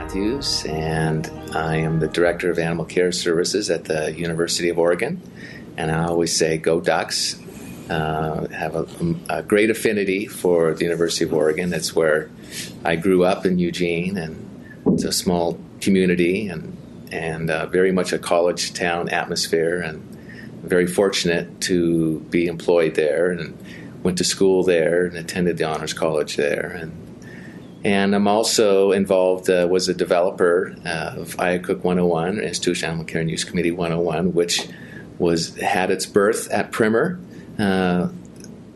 Matthews, and I am the Director of Animal Care Services at the University of Oregon. And I always say, go Ducks. Have a great affinity for the University of Oregon. That's where I grew up in Eugene, and it's a small community and very much a college town atmosphere, and very fortunate to be employed there, and went to school there and attended the Honors College there. And I'm also involved, was a developer of IACUC 101, Institutional Animal Care and Use Committee 101, which had its birth at Primer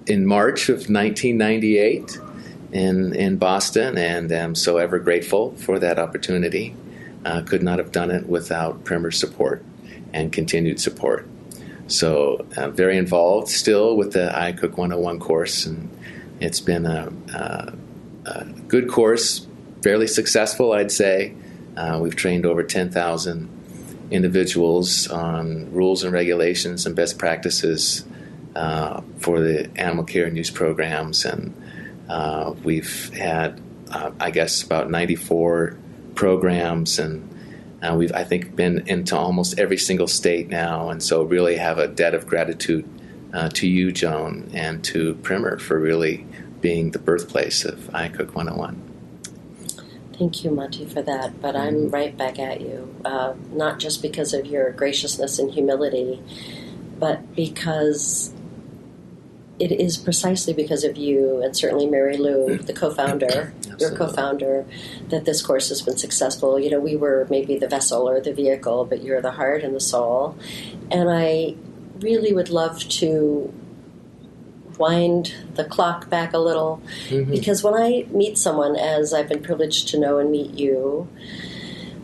in March of 1998 in Boston, and am so ever grateful for that opportunity. Could not have done it without Primer's support and continued support. So very involved still with the IACUC 101 course, and it's been a good course, fairly successful, I'd say. We've trained over 10,000 individuals on rules and regulations and best practices for the animal care and use programs, and we've had, I guess, about 94 programs, and we've, I think, been into almost every single state now, and so really have a debt of gratitude to you, Joan, and to Primer for really being the birthplace of IACUC 101. Thank you, Monte, for that, but I'm right back at you, not just because of your graciousness and humility, but because it is precisely because of you, and certainly Mary Lou, the co-founder, your co-founder, that this course has been successful. You know, we were maybe the vessel or the vehicle, but you're the heart and the soul. And I really would love to wind the clock back a little, because when I meet someone, as I've been privileged to know and meet you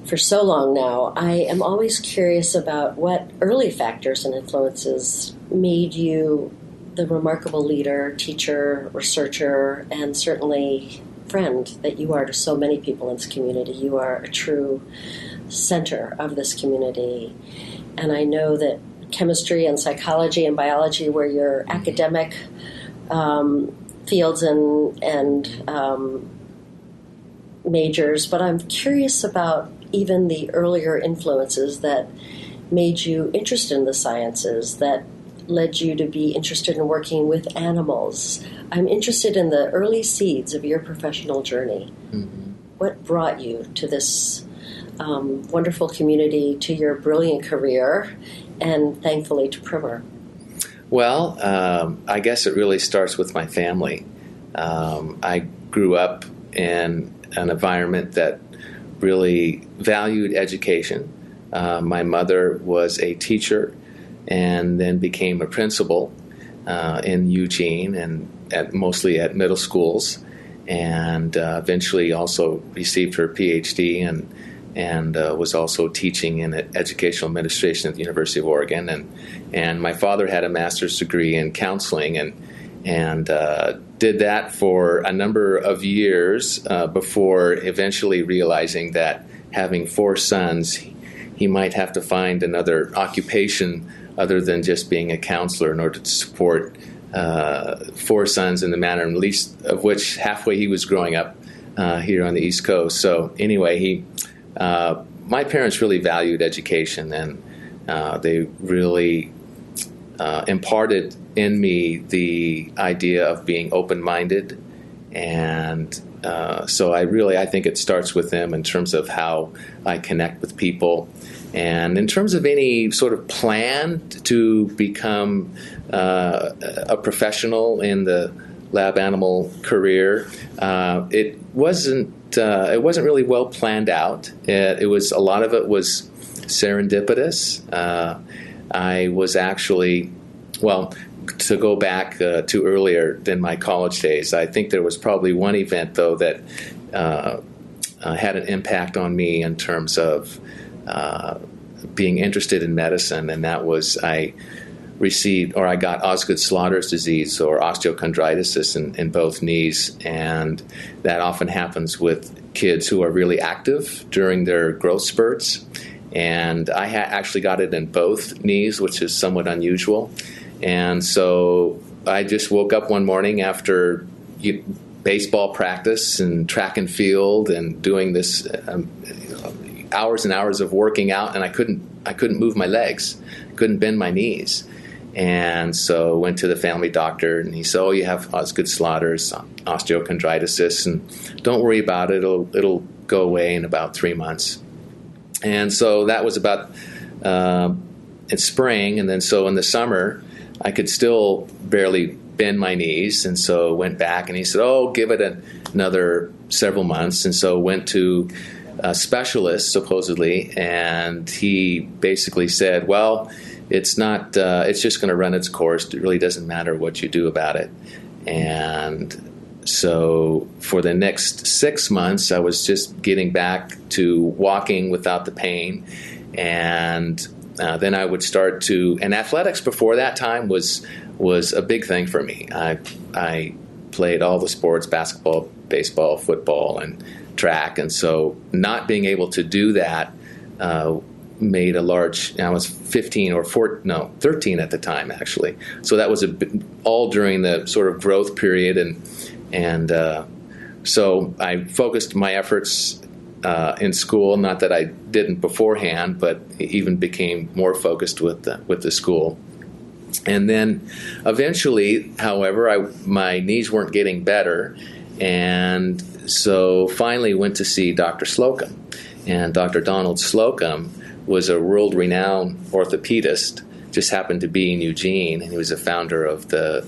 for so long now, I am always curious about what early factors and influences made you the remarkable leader, teacher, researcher, and certainly friend that you are to so many people in this community. You are a true center of this community. And I know that chemistry and psychology and biology were your academic fields and majors, but I'm curious about even the earlier influences that made you interested in the sciences, that led you to be interested in working with animals. I'm interested in the early seeds of your professional journey. What brought you to this wonderful community, to your brilliant career, and thankfully to Primer? Well, I guess it really starts with my family. I grew up in an environment that really valued education. My mother was a teacher and then became a principal in Eugene, and mostly at middle schools, and eventually also received her PhD and was also teaching in educational administration at the University of Oregon. And my father had a master's degree in counseling and did that for a number of years before eventually realizing that having 4 sons, he might have to find another occupation other than just being a counselor in order to support 4 sons in the manner, at least of which halfway he was growing up here on the East Coast. So anyway, my parents really valued education, and they really imparted in me the idea of being open-minded. And so I think it starts with them in terms of how I connect with people. And in terms of any sort of plan to become a professional in the lab animal career, it wasn't really well planned out. It was, a lot of it was serendipitous. I was actually, well, to go back to earlier than my college days, I think there was probably one event, though, that had an impact on me in terms of being interested in medicine, and that was I got Osgood-Schlatters disease, or osteochondritis, in both knees, and that often happens with kids who are really active during their growth spurts. And I actually got it in both knees, which is somewhat unusual. And so I just woke up one morning after baseball practice and track and field and doing this hours and hours of working out, and I couldn't move my legs, couldn't bend my knees. And so went to the family doctor, and he said, "Oh, you have Osgood-Schlatter's, osteochondritis, and don't worry about it. It'll go away in about 3 months." And so that was about in spring, and then so in the summer, I could still barely bend my knees, and so went back, and he said, "Oh, give it another several months." And so went to a specialist, supposedly, and he basically said, "Well, it's not. It's just going to run its course. It really doesn't matter what you do about it." And so for the next 6 months, I was just getting back to walking without the pain, and then I would start to. And athletics before that time was a big thing for me. I played all the sports: basketball, baseball, football, and track. And so not being able to do that made a large. I was 13 at the time, actually. So that was all during the sort of growth period, and so I focused my efforts in school. Not that I didn't beforehand, but even became more focused with the school. And then eventually, however, my knees weren't getting better, and so finally went to see Dr. Slocum. And Dr. Donald Slocum was a world-renowned orthopedist, just happened to be in Eugene, and he was a founder of the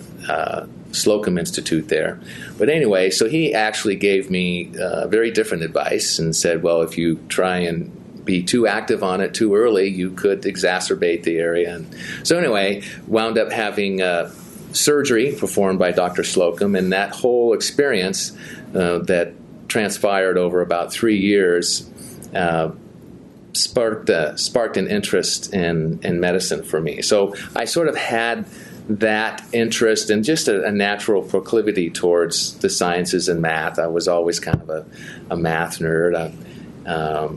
Slocum Institute there. But anyway, so he actually gave me very different advice and said, well, if you try and be too active on it too early, you could exacerbate the area. And so anyway, wound up having surgery performed by Dr. Slocum, and that whole experience that transpired over about 3 years sparked an interest in medicine for me. So I sort of had that interest and just a natural proclivity towards the sciences and math. I was always kind of a math nerd. I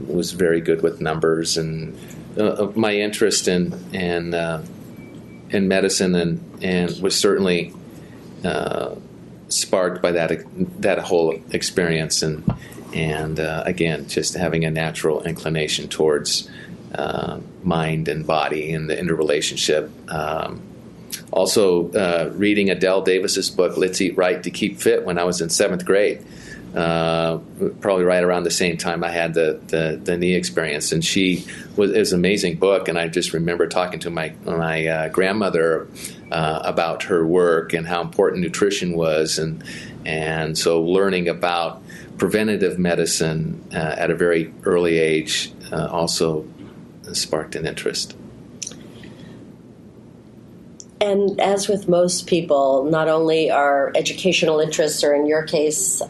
was very good with numbers, and my interest in medicine and was certainly sparked by that whole experience, and again, just having a natural inclination towards mind and body and the interrelationship. Also, reading Adele Davis's book, Let's Eat Right to Keep Fit, when I was in 7th grade, probably right around the same time I had the knee experience. And it was an amazing book, and I just remember talking to my grandmother about her work and how important nutrition was, and so learning about preventative medicine at a very early age also sparked an interest. And as with most people, not only are educational interests, or in your case,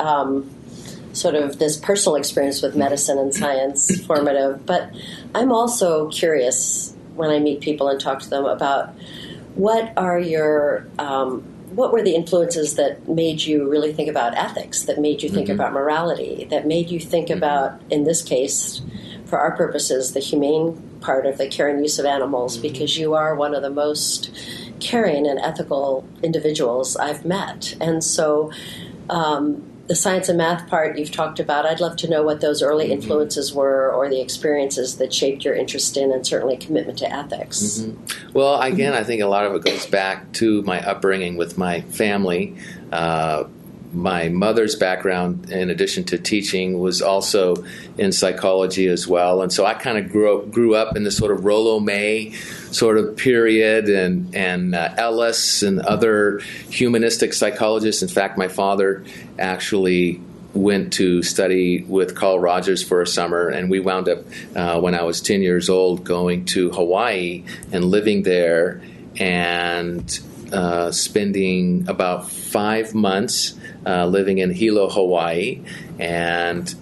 sort of this personal experience with medicine and science formative, but I'm also curious when I meet people and talk to them about what were the influences that made you really think about ethics, that made you think about morality, that made you think about, in this case, for our purposes, the humane part of the care and use of animals, because you are one of the most caring and ethical individuals I've met. And so the science and math part you've talked about, I'd love to know what those early influences were, or the experiences that shaped your interest in and certainly commitment to ethics. Well, again, I think a lot of it goes back to my upbringing with my family. My mother's background, in addition to teaching, was also in psychology as well. And so I kind of grew up in this sort of Rollo May sort of period, and Ellis and other humanistic psychologists. In fact, my father actually went to study with Carl Rogers for a summer, and we wound up, when I was 10 years old, going to Hawaii and living there and spending about 5 months living in Hilo, Hawaii. And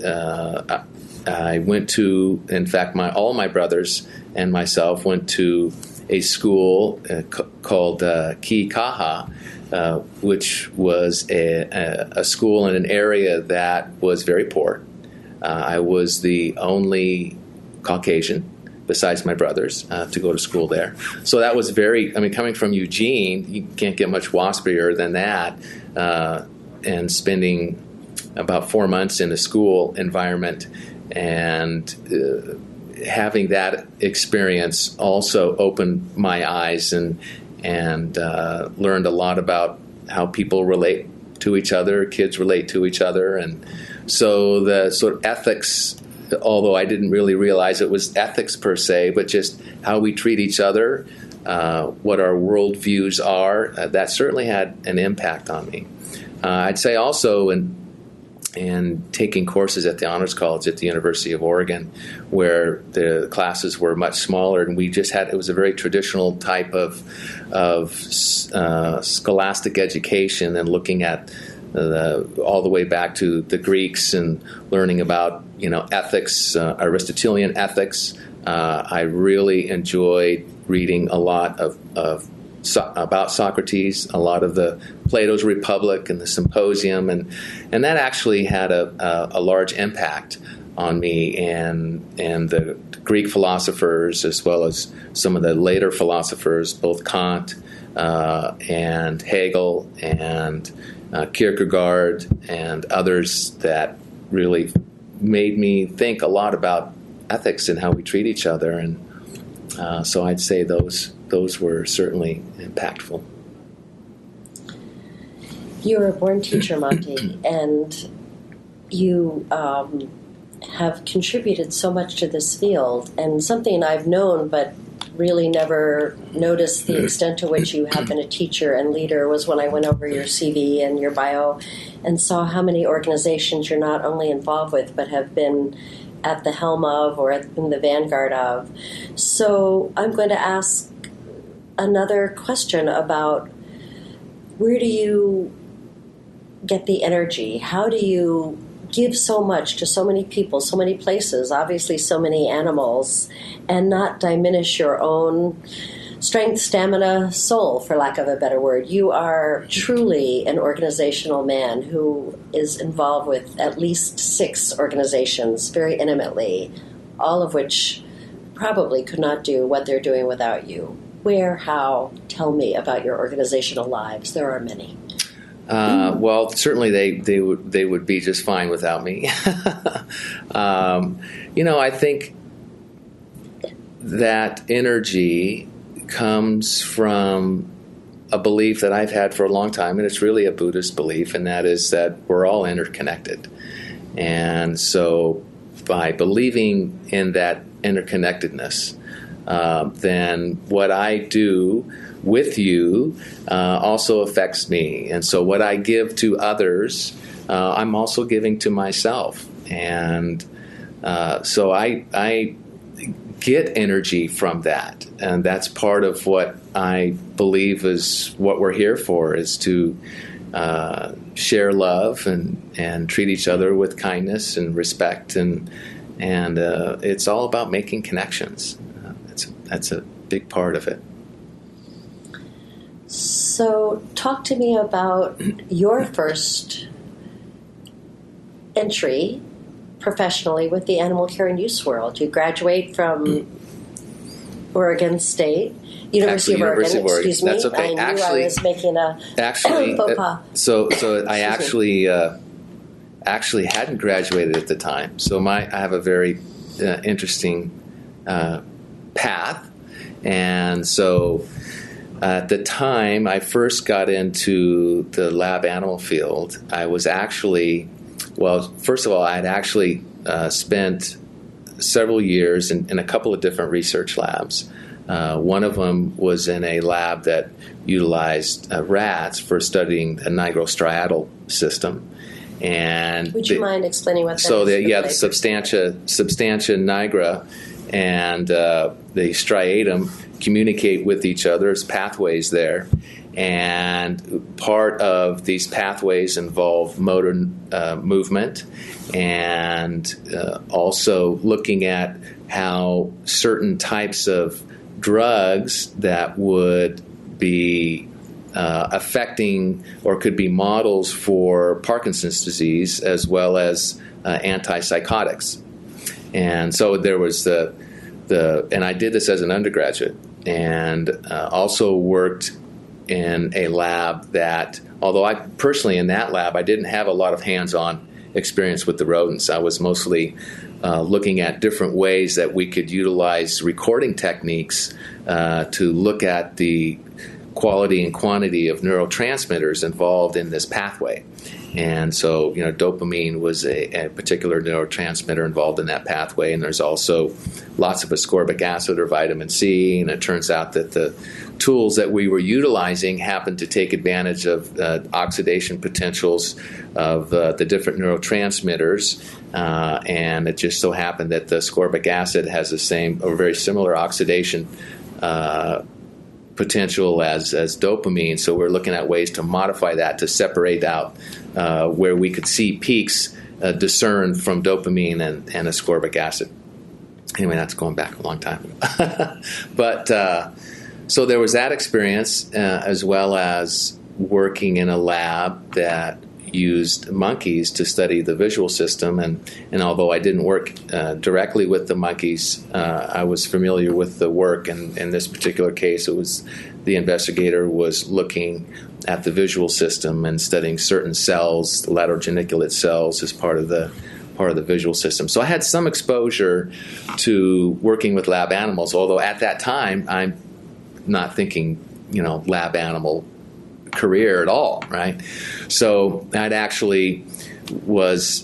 I went to, in fact, all my brothers and myself went to a school called Kiikaha, which was a school in an area that was very poor. I was the only Caucasian, besides my brothers, to go to school there. So that was coming from Eugene, you can't get much waspier than that. and spending about 4 months in a school environment, and having that experience also opened my eyes and learned a lot about how people relate to each other, kids relate to each other. And so the sort of ethics, although I didn't really realize it was ethics per se, but just how we treat each other, what our worldviews are, that certainly had an impact on me. I'd say also in taking courses at the Honors College at the University of Oregon, where the classes were much smaller, and we just had, it was a very traditional type of scholastic education, and looking at all the way back to the Greeks and learning about ethics, Aristotelian ethics. I really enjoyed reading a lot about Socrates, a lot of the Plato's Republic and the Symposium, and that actually had a large impact on me and the Greek philosophers, as well as some of the later philosophers, both Kant and Hegel and Kierkegaard and others, that really made me think a lot about ethics and how we treat each other. And so I'd say those were certainly impactful. You're a born teacher, Monte, and you have contributed so much to this field, and something I've known but really never noticed the extent to which you have been a teacher and leader was when I went over your CV and your bio and saw how many organizations you're not only involved with but have been at the helm of or in the vanguard of. So I'm going to ask another question about, where do you get the energy? How do you give so much to so many people, so many places, obviously so many animals, and not diminish your own strength, stamina, soul, for lack of a better word? You are truly an organizational man who is involved with at least 6 organizations very intimately, all of which probably could not do what they're doing without you. Where, how? Tell me about your organizational lives. There are many. Well, certainly they would be just fine without me. I think that energy comes from a belief that I've had for a long time, and it's really a Buddhist belief, and that is that we're all interconnected. And so by believing in that interconnectedness, then what I do with you also affects me. And so what I give to others, I'm also giving to myself. And so I get energy from that. And that's part of what I believe is what we're here for, is to share love and treat each other with kindness and respect. And it's all about making connections. That's a big part of it. So talk to me about your first entry professionally with the animal care and use world. You graduate from Oregon State, University of Oregon. Excuse me. That's okay. I knew I was making a faux pas. So I actually hadn't graduated at the time. So I have a very interesting path, and so. At the time I first got into the lab animal field, I was actually, first of all, I had actually spent several years in a couple of different research labs. One of them was in a lab that utilized rats for studying the nigrostriatal system. And would you mind explaining what that is? So the substantia nigra and the striatum communicate with each other. There's pathways there, and part of these pathways involve motor movement, and also looking at how certain types of drugs that would be affecting or could be models for Parkinson's disease, as well as antipsychotics. And so there was and I did this as an undergraduate, and also worked in a lab that, although I personally in that lab, I didn't have a lot of hands-on experience with the rodents. I was mostly looking at different ways that we could utilize recording techniques to look at the quality and quantity of neurotransmitters involved in this pathway. And so, dopamine was a particular neurotransmitter involved in that pathway, and there's also lots of ascorbic acid or vitamin C, and it turns out that the tools that we were utilizing happened to take advantage of oxidation potentials of the different neurotransmitters, and it just so happened that the ascorbic acid has the same or very similar oxidation potential as dopamine. So we're looking at ways to modify that to separate out where we could see peaks discerned from dopamine and ascorbic acid. Anyway, that's going back a long time ago. But so there was that experience, as well as working in a lab that used monkeys to study the visual system. And although I didn't work directly with the monkeys, I was familiar with the work. And in this particular case, it was the investigator was looking at the visual system and studying certain cells, the lateral geniculate cells, as part of the visual system. So I had some exposure to working with lab animals, although at that time I'm not thinking, lab animal career at all, right? So I'd actually was,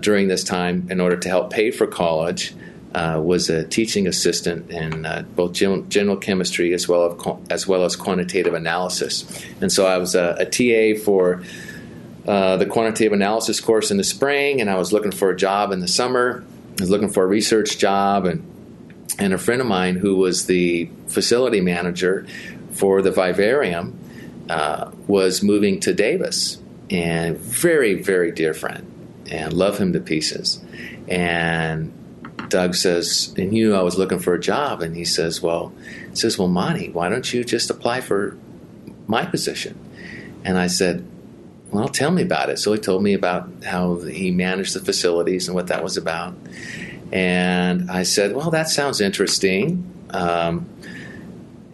during this time, in order to help pay for college, was a teaching assistant in both general chemistry as well as quantitative analysis. And so I was a TA for the quantitative analysis course in the spring, and I was looking for a job in the summer. I was looking for a research job, and a friend of mine who was the facility manager for the vivarium was moving to Davis, and very, very dear friend, and love him to pieces. And Doug says, and I was looking for a job, and he says, well, Monty, why don't you just apply for my position? And I said, well, tell me about it. So he told me about how he managed the facilities and what that was about. And I said, well, that sounds interesting.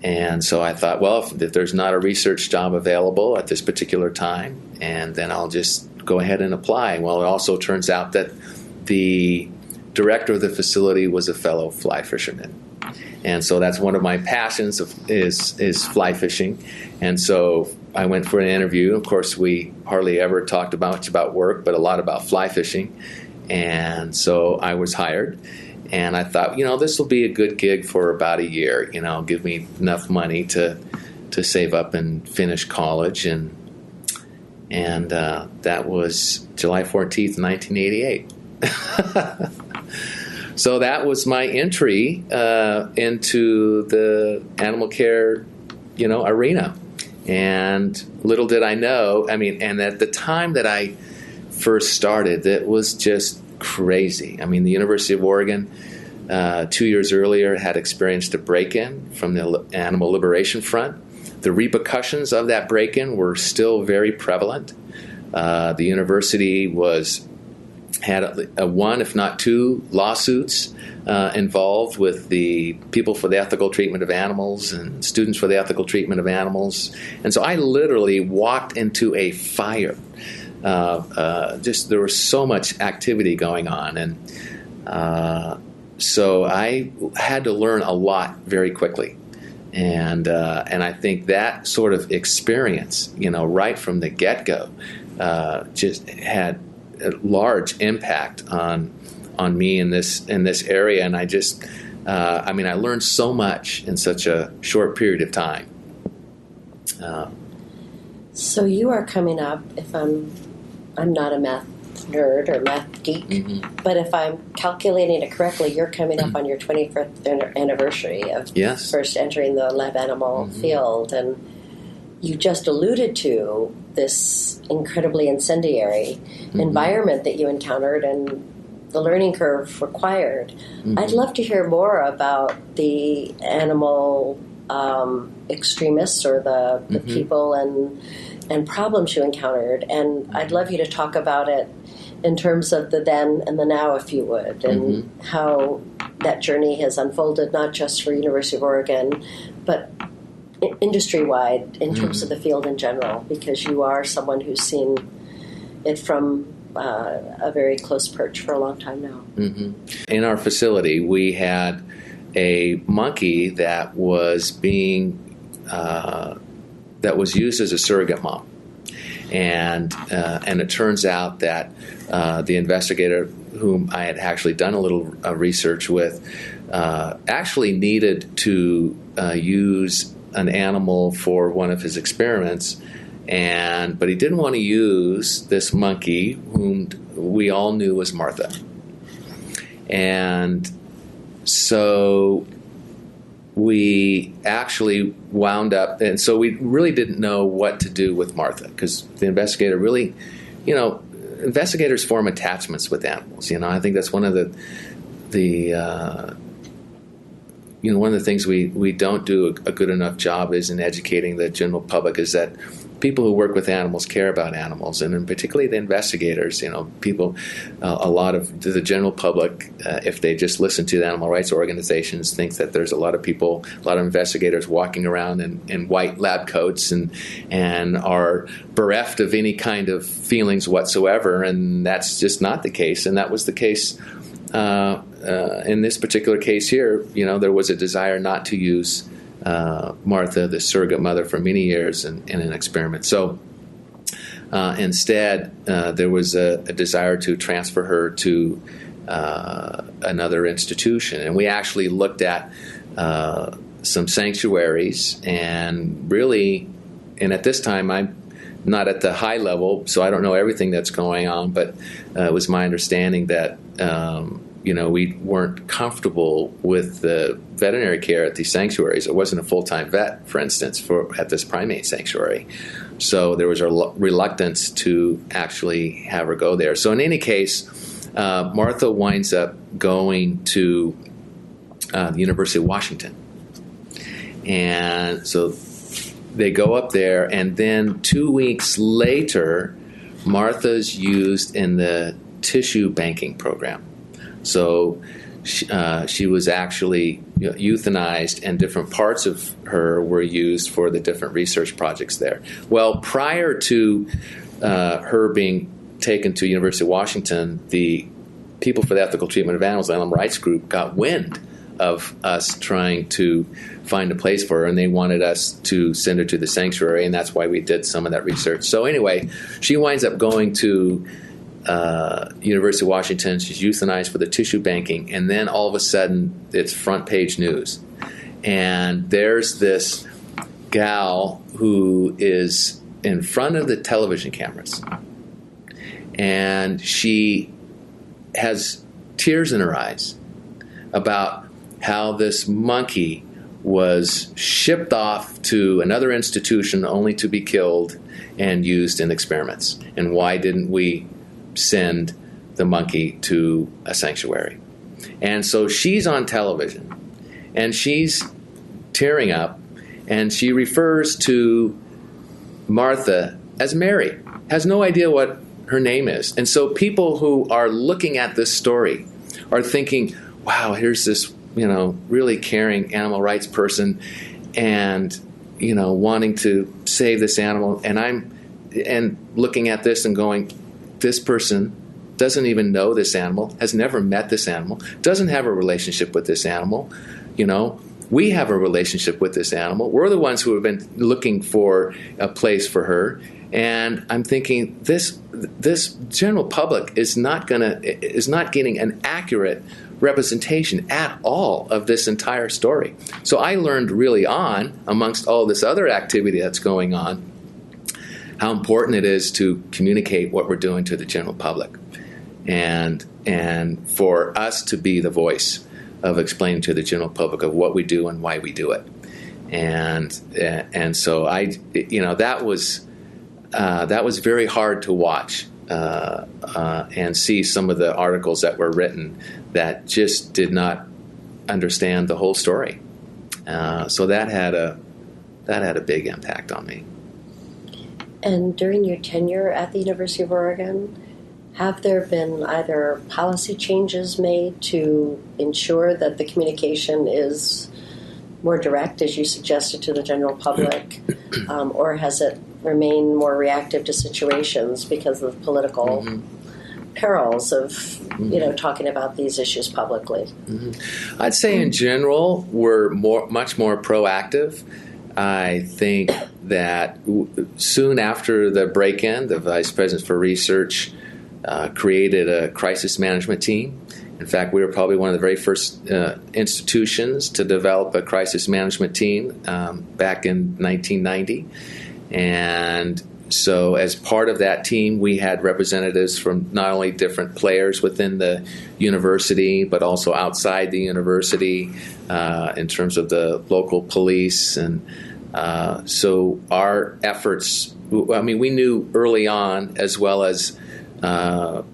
And so I thought, well, if there's not a research job available at this particular time, and then I'll just go ahead and apply. Well, it also turns out that the director of the facility was a fellow fly fisherman. And so that's one of my passions is fly fishing. And so I went for an interview. Of course, we hardly ever talked much about work, but a lot about fly fishing. And so I was hired. And I thought, this will be a good gig for about a year. Give me enough money to save up and finish college. And that was July 14th, 1988. So that was my entry into the animal care, arena. And little did I know, and at the time that I first started, it was just crazy. The University of Oregon, 2 years earlier, had experienced a break-in from the Animal Liberation Front. The repercussions of that break-in were still very prevalent. The university had one, if not two, lawsuits involved with the people for the ethical treatment of animals and students for the ethical treatment of animals. And so I literally walked into a fire. There was so much activity going on, and so I had to learn a lot very quickly. And I think that sort of experience, right from the get-go, just had a large impact on me in this area. And I just, I learned so much in such a short period of time. So you are coming up, if I'm not a math nerd or math geek, but if I'm calculating it correctly, you're coming up on your 25th anniversary of first entering the lab animal field. And you just alluded to this incredibly incendiary environment that you encountered and the learning curve required. I'd love to hear more about the animal extremists or the people and problems you encountered. And I'd love you to talk about it in terms of the then and the now, if you would, and how that journey has unfolded, not just for University of Oregon, but industry-wide in terms of the field in general, because you are someone who's seen it from a very close perch for a long time now. In our facility, we had a monkey that was being that was used as a surrogate mom, and it turns out that the investigator whom I had actually done a little research with actually needed to use an animal for one of his experiments, but he didn't want to use this monkey whom we all knew was Martha. And so we actually wound up, and so we really didn't know what to do with Martha, because the investigator really, investigators form attachments with animals. I think that's one of the one of the things we don't do a good enough job is in educating the general public, is that people who work with animals care about animals, and particularly the investigators. People, a lot of the general public, if they just listen to the animal rights organizations, think that there's a lot of people, a lot of investigators walking around in white lab coats and are bereft of any kind of feelings whatsoever, and that's just not the case. And that was the case in this particular case here. There was a desire not to use Martha, the surrogate mother, for many years in an experiment. So instead, there was a desire to transfer her to another institution. And we actually looked at some sanctuaries, and at this time, I'm not at the high level, so I don't know everything that's going on, but it was my understanding that we weren't comfortable with the veterinary care at these sanctuaries. It wasn't a full-time vet, for instance, at this primate sanctuary. So there was a reluctance to actually have her go there. So in any case, Martha winds up going to the University of Washington. And so they go up there, and then 2 weeks later, Martha's used in the tissue banking program. So she was actually euthanized, and different parts of her were used for the different research projects there. Well, prior to her being taken to University of Washington, the People for the Ethical Treatment of Animals, the Animal Rights Group, got wind of us trying to find a place for her, and they wanted us to send her to the sanctuary, and that's why we did some of that research. So anyway, she winds up going to University of Washington. She's euthanized for the tissue banking, and then all of a sudden it's front page news, and there's this gal who is in front of the television cameras, and she has tears in her eyes about how this monkey was shipped off to another institution only to be killed and used in experiments, and why didn't we send the monkey to a sanctuary. And so she's on television, and she's tearing up, and she refers to Martha as Mary, has no idea what her name is. And so people who are looking at this story are thinking, wow, here's this, really caring animal rights person, and, wanting to save this animal. And looking at this and going, this person doesn't even know this animal, has never met this animal, doesn't have a relationship with this animal. We have a relationship with this animal. We're the ones who have been looking for a place for her. And I'm thinking, this general public is not getting an accurate representation at all of this entire story. So I learned really on, amongst all this other activity that's going on, how important it is to communicate what we're doing to the general public, and for us to be the voice of explaining to the general public of what we do and why we do it. And so that was very hard to watch and see some of the articles that were written that just did not understand the whole story. So that had a big impact on me. And during your tenure at the University of Oregon, have there been either policy changes made to ensure that the communication is more direct, as you suggested, to the general public, or has it remained more reactive to situations because of political perils of talking about these issues publicly? I'd say in general we're much more proactive. I think that soon after the break-in, the Vice President for Research created a crisis management team. In fact, we were probably one of the very first institutions to develop a crisis management team back in 1990. And so as part of that team, we had representatives from not only different players within the university, but also outside the university in terms of the local police. And so our efforts, we knew early on, as well as our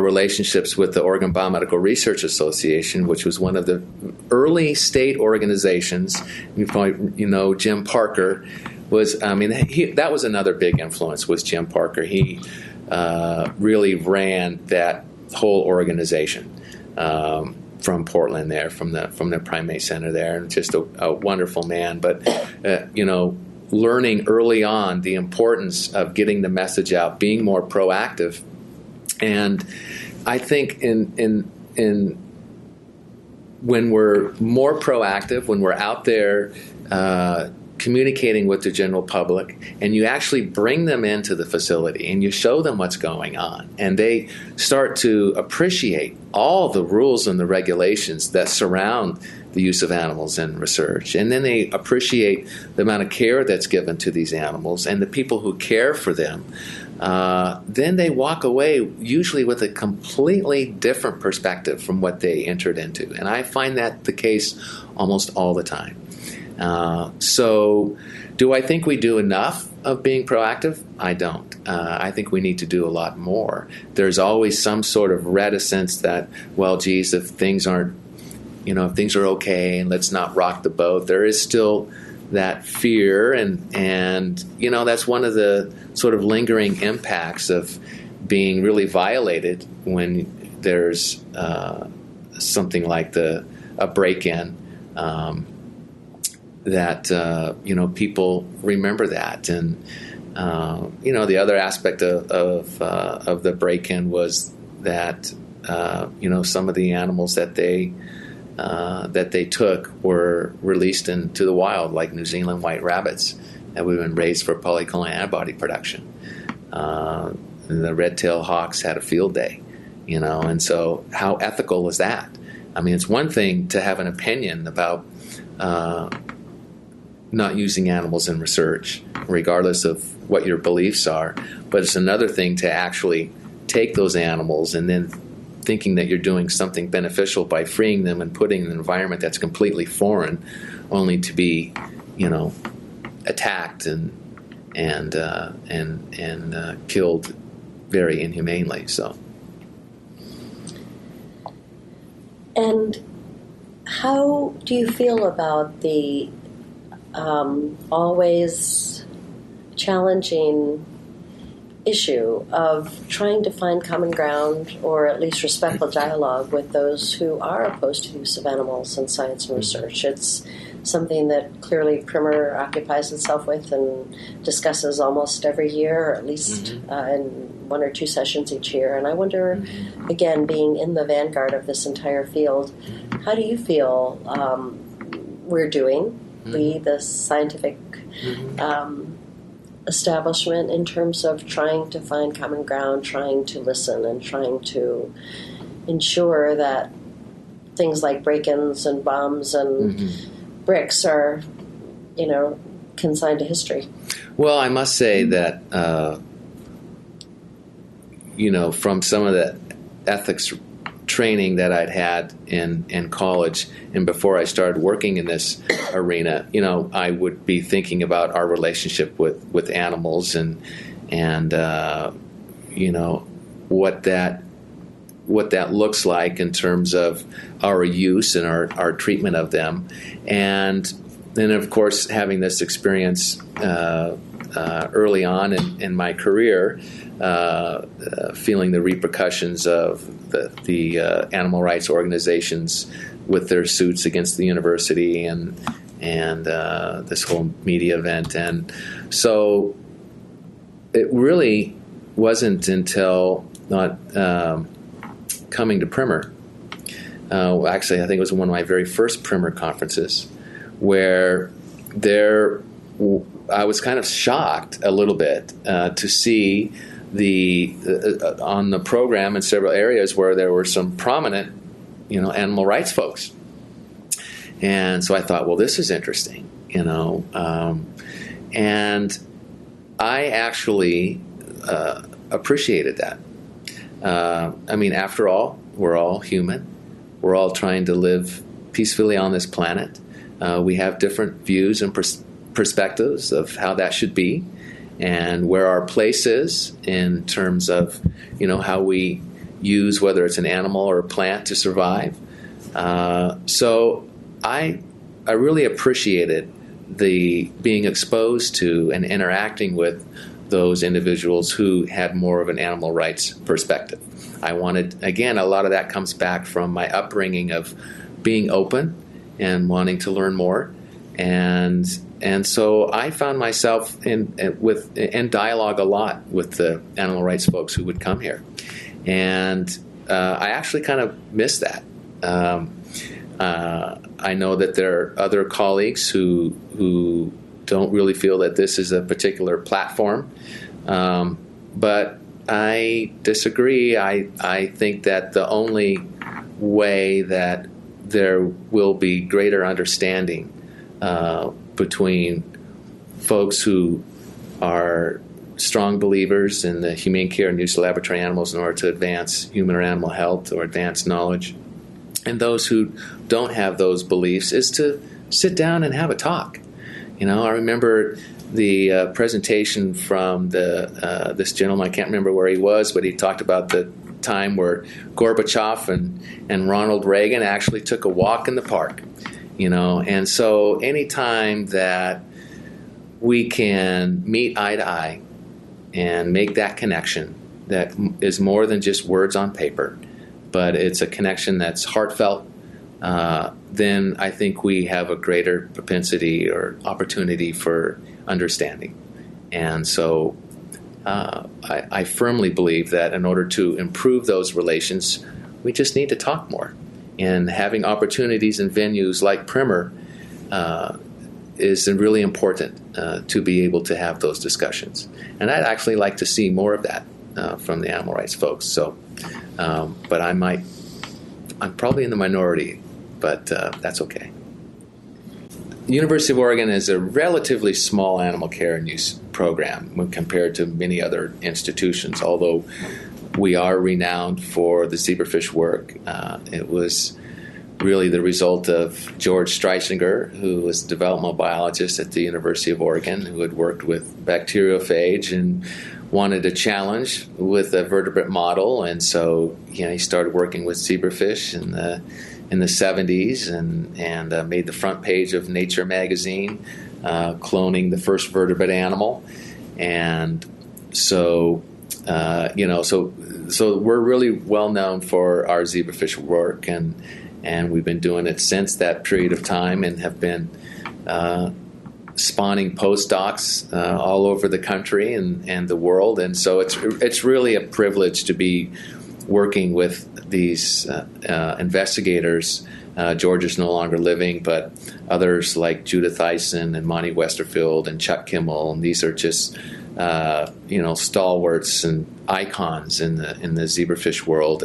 relationships with the Oregon Biomedical Research Association, which was one of the early state organizations. You probably know Jim Parker was. That was another big influence. Was Jim Parker? He really ran that whole organization from Portland, there from the primate center there, and just a wonderful man. But learning early on the importance of getting the message out, being more proactive. And I think in when we're more proactive, when we're out there communicating with the general public, and you actually bring them into the facility and you show them what's going on, and they start to appreciate all the rules and the regulations that surround the use of animals in research, and then they appreciate the amount of care that's given to these animals and the people who care for them. Then they walk away usually with a completely different perspective from what they entered into. And I find that the case almost all the time. So do I think we do enough of being proactive? I don't. I think we need to do a lot more. There's always some sort of reticence that, well, geez, if things aren't, if things are okay and let's not rock the boat, there is still that fear, and that's one of the sort of lingering impacts of being really violated when there's something like a break-in, that people remember that. And the other aspect of the break-in was that some of the animals that they took were released into the wild, like New Zealand white rabbits that would have been raised for polyclonal antibody production. And the red-tailed hawks had a field day, and so how ethical is that? It's one thing to have an opinion about not using animals in research, regardless of what your beliefs are, but it's another thing to actually take those animals and then thinking that you're doing something beneficial by freeing them and putting in an environment that's completely foreign, only to be, attacked and killed very inhumanely. So. And how do you feel about the always challenging issue of trying to find common ground, or at least respectful dialogue, with those who are opposed to the use of animals in science and research? It's something that clearly Primer occupies itself with and discusses almost every year, or at least in one or two sessions each year. And I wonder, again, being in the vanguard of this entire field, how do you feel we're doing, the scientific establishment, in terms of trying to find common ground, trying to listen, and trying to ensure that things like break-ins and bombs and bricks are, consigned to history? Well, I must say that, from some of the ethics training that I'd had in college and before I started working in this arena, I would be thinking about our relationship with animals and what that looks like in terms of our use and our treatment of them. And then, of course, having this experience early on in my career, feeling the repercussions of the animal rights organizations with their suits against the university and this whole media event. And so it really wasn't until not coming to Primer. Actually, I think it was one of my very first Primer conferences where I was kind of shocked a little bit to see on the program in several areas where there were some prominent, animal rights folks. And so I thought, well, this is interesting, and I actually appreciated that. After all, we're all human. We're all trying to live peacefully on this planet. We have different views and perspectives of how that should be and where our place is in terms of, how we use whether it's an animal or a plant to survive. So I really appreciated the being exposed to and interacting with those individuals who had more of an animal rights perspective. I wanted, again, a lot of that comes back from my upbringing of being open and wanting to learn more. And so I found myself in dialogue a lot with the animal rights folks who would come here. And I actually kind of miss that. I know that there are other colleagues who don't really feel that this is a particular platform, but I disagree. I think that the only way that there will be greater understanding between folks who are strong believers in the humane care and use of laboratory animals in order to advance human or animal health or advance knowledge, and those who don't have those beliefs, is to sit down and have a talk. I remember the presentation from this gentleman. I can't remember where he was, but he talked about the time where Gorbachev and Ronald Reagan actually took a walk in the park. And so any time that we can meet eye to eye and make that connection that is more than just words on paper, but it's a connection that's heartfelt, then I think we have a greater propensity or opportunity for understanding. And so I firmly believe that in order to improve those relations, we just need to talk more. And having opportunities in venues like Primer is really important to be able to have those discussions. And I'd actually like to see more of that from the animal rights folks. So, but I'm probably in the minority, but that's okay. University of Oregon is a relatively small animal care and use program when compared to many other institutions, although we are renowned for the zebrafish work. It was really the result of George Streisinger, who was a developmental biologist at the University of Oregon, who had worked with bacteriophage and wanted a challenge with a vertebrate model. And so he started working with zebrafish in the 70s and made the front page of Nature magazine, cloning the first vertebrate animal. And so so we're really well known for our zebrafish work, and we've been doing it since that period of time and have been spawning postdocs all over the country and the world. And so it's really a privilege to be working with these investigators. George is no longer living, but others like Judith Eisen and Monty Westerfield and Chuck Kimmel, and these are just stalwarts and icons in the zebrafish world,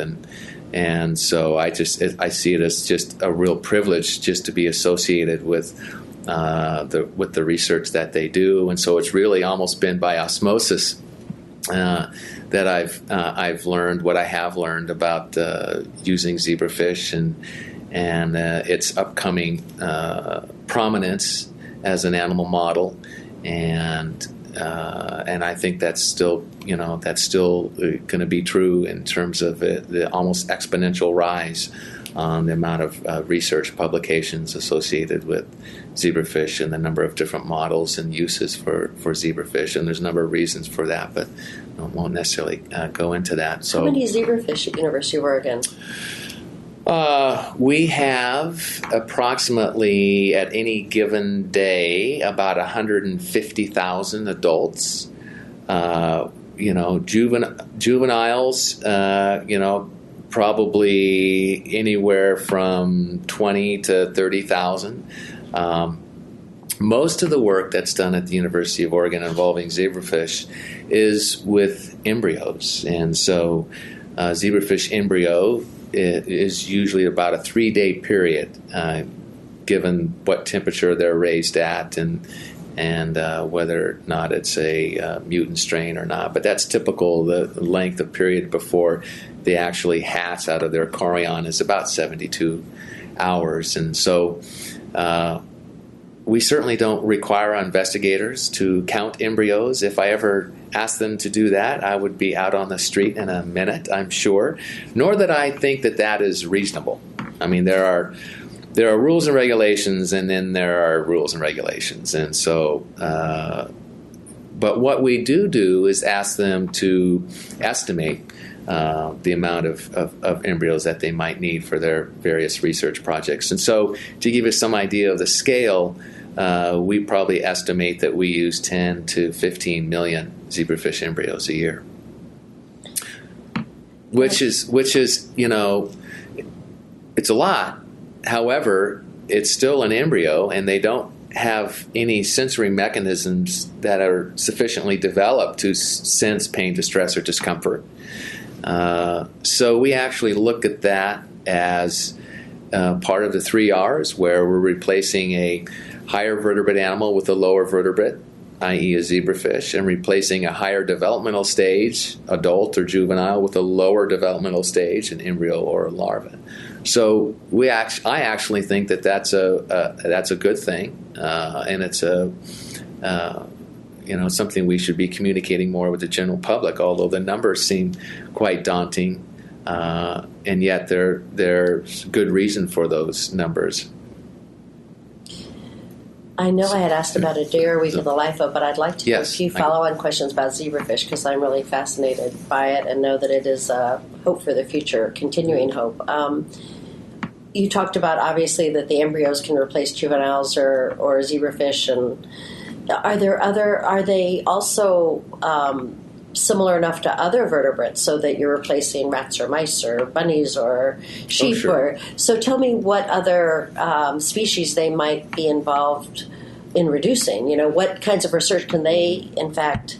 and so I see it as just a real privilege just to be associated with the research that they do. And so it's really almost been by osmosis that I've learned what I have learned about using zebrafish and its upcoming prominence as an animal model, and I think that's still going to be true in terms of the almost exponential rise on the amount of research publications associated with zebrafish and the number of different models and uses for zebrafish. And there's a number of reasons for that, but I won't necessarily go into that. So, how many zebrafish at University of Oregon? We have approximately, at any given day, about 150,000 adults. Juveniles, probably anywhere from 20 to 30,000. Most of the work that's done at the University of Oregon involving zebrafish is with embryos. And so zebrafish embryo is usually about a 3-day period, given what temperature they're raised at and whether or not it's a mutant strain or not. But that's typical. The length of period before they actually hatch out of their chorion is about 72 hours. And so we certainly don't require our investigators to count embryos. If I ever asked them to do that, I would be out on the street in a minute, I'm sure. Nor that I think that is reasonable. I mean, there are rules and regulations, and then there are rules and regulations. And so, but what we do is ask them to estimate the amount of embryos that they might need for their various research projects. And so, to give you some idea of the scale, we probably estimate that we use 10 to 15 million zebrafish embryos a year, which is it's a lot. However, it's still an embryo, and they don't have any sensory mechanisms that are sufficiently developed to sense pain, distress, or discomfort. So we actually look at that as part of the 3 R's, where we're replacing a higher vertebrate animal with a lower vertebrate, i.e. a zebrafish, and replacing a higher developmental stage, adult or juvenile, with a lower developmental stage, an embryo or a larva. So I actually think that's a good thing, and it's something we should be communicating more with the general public. Although the numbers seem quite daunting, and yet there's good reason for those numbers. I know I had asked about a day or week of the LIFO, but I'd like to ask a few follow-on questions about zebrafish, because I'm really fascinated by it and know that it is hope for the future, continuing hope. You talked about, obviously, that the embryos can replace juveniles or zebrafish, and are they also similar enough to other vertebrates so that you're replacing rats or mice or bunnies or sheep? Oh, sure. So tell me what other species they might be involved in reducing. What kinds of research can they, in fact,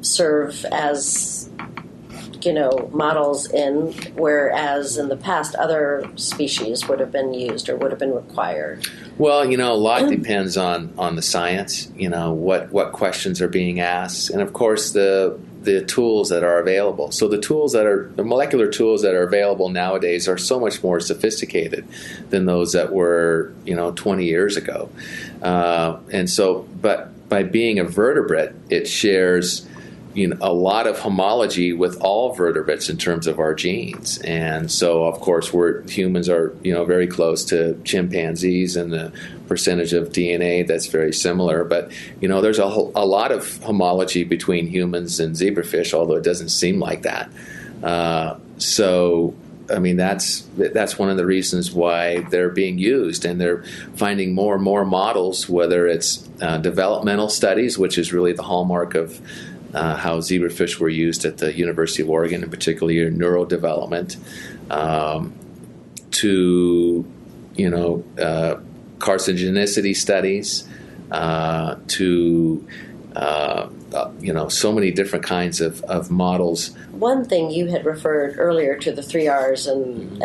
serve as models in, whereas in the past other species would have been used or would have been required? Well, a lot depends on the science, what questions are being asked, and of course the tools that are available. So the molecular tools that are available nowadays are so much more sophisticated than those that were 20 years ago. And so, but by being a vertebrate, it shares a lot of homology with all vertebrates in terms of our genes. And so, of course, humans are, very close to chimpanzees and the percentage of DNA that's very similar. But, there's a lot of homology between humans and zebrafish, although it doesn't seem like that. So, I mean, that's one of the reasons why they're being used, and they're finding more and more models, whether it's developmental studies, which is really the hallmark of how zebrafish were used at the University of Oregon, in particular neurodevelopment, to carcinogenicity studies, to so many different kinds of models. One thing you had referred earlier to the 3 R's and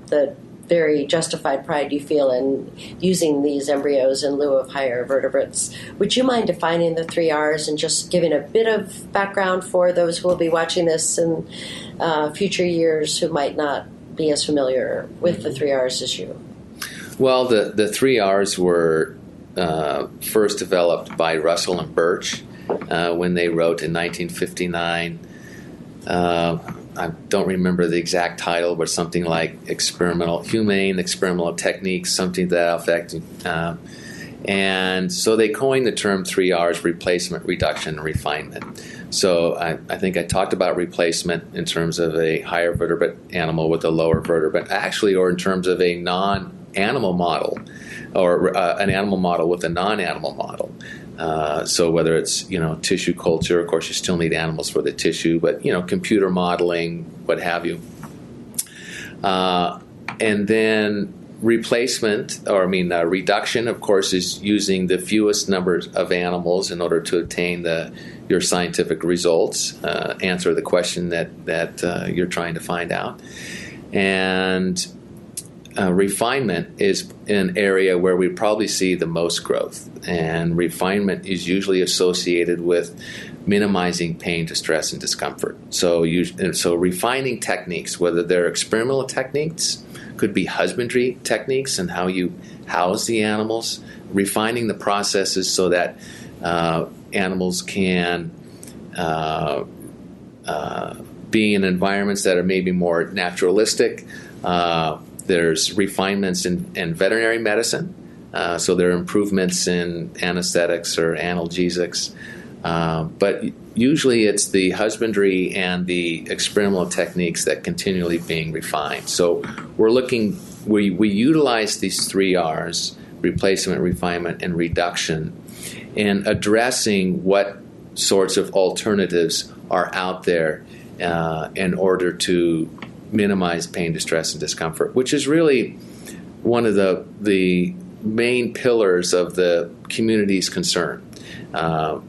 the very justified pride you feel in using these embryos in lieu of higher vertebrates. Would you mind defining the 3 R's and just giving a bit of background for those who will be watching this in future years who might not be as familiar with the 3 R's as you? Well, the 3 R's were first developed by Russell and Birch when they wrote in 1959 I don't remember the exact title, but something like humane experimental techniques, something to that effect. And so they coined the term 3 R's: replacement, reduction, and refinement. So I think I talked about replacement in terms of a higher vertebrate animal with a lower vertebrate, actually, or in terms of a non-animal model, or an animal model with a non-animal model. So whether it's tissue culture, of course you still need animals for the tissue, but computer modeling, what have you. And then reduction, of course, is using the fewest numbers of animals in order to attain your scientific results, answer the question that you're trying to find out. And refinement is an area where we probably see the most growth. And refinement is usually associated with minimizing pain, distress, and discomfort. So refining techniques, whether they're experimental techniques, could be husbandry techniques and how you house the animals, refining the processes so that animals can be in environments that are maybe more naturalistic. There's refinements in veterinary medicine, so there are improvements in anesthetics or analgesics. But usually it's the husbandry and the experimental techniques that continually being refined. So we utilize these 3 R's: replacement, refinement, and reduction, in addressing what sorts of alternatives are out there in order to minimize pain, distress, and discomfort, which is really one of the main pillars of the community's concern.